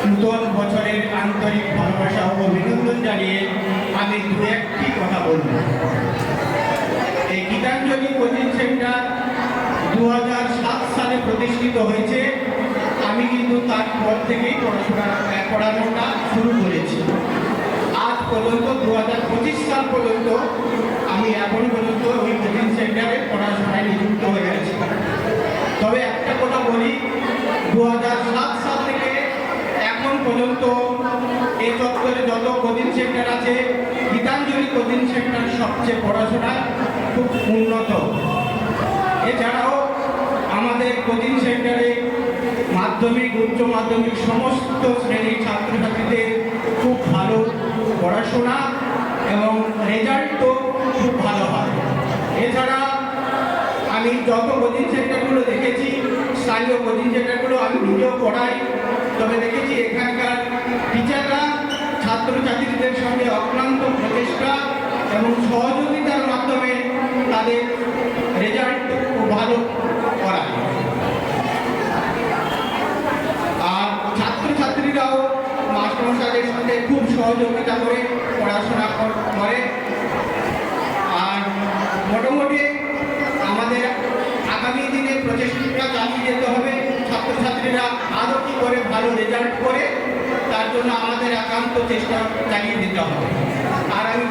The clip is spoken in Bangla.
নূতন বছরের আন্তরিক ভালোবাসা ও অভিনন্দন জানিয়ে আমি দু একটি কথা বলব। এই গীতাঞ্জলি কোচিং সেন্টার 2007 সালে প্রতিষ্ঠিত হয়েছে। আমি কিন্তু তারপর থেকেই পড়ানোটা শুরু করেছি। আজ পর্যন্ত 2025 সাল পর্যন্ত আমি এখন পর্যন্ত ওই কোচিং সেন্টারে পড়াশোনায় নিযুক্ত হয়ে আছি। তবে একটা কথা বলি, 2007 সাল থেকে এখন পর্যন্ত এই চত্বরে যত কোচিং সেন্টার আছে, গীতাঞ্জলি কোচিং সেন্টার সবচেয়ে পড়াশোনা খুব উন্নত। এছাড়াও আমাদের কোচিং সেন্টারে মাধ্যমিক, উচ্চ মাধ্যমিক সমস্ত শ্রেণীর ছাত্রছাত্রীদের খুব ভালো পড়াশোনা এবং রেজাল্টও খুব ভালো হয়। এছাড়া আমি যত কোচিং সেন্টারগুলো দেখেছি, স্থানীয় কোচিং সেন্টারগুলো আমি নিজেও পড়াই, তবে দেখেছি এখানকার টিচাররা ছাত্রছাত্রীদের সঙ্গে অক্লান্ত প্রচেষ্টা এবং সহযোগিতার মাধ্যমে তাদের রেজাল্ট খুব ভালো করায়। আর ছাত্রছাত্রীরাও মাস্টারমশাইদের সঙ্গে খুব সহযোগিতা করে পড়াশোনা করে। আর মোটামুটি আমাদের আগামী দিনে প্রচেষ্টা চালিয়ে যেতে হবে। ছাত্রছাত্রীরা আরও কী করে ভালো রেজাল্ট করে, তার জন্য আমাদের একান্ত চেষ্টা চালিয়ে দিতে হবে। আর আমি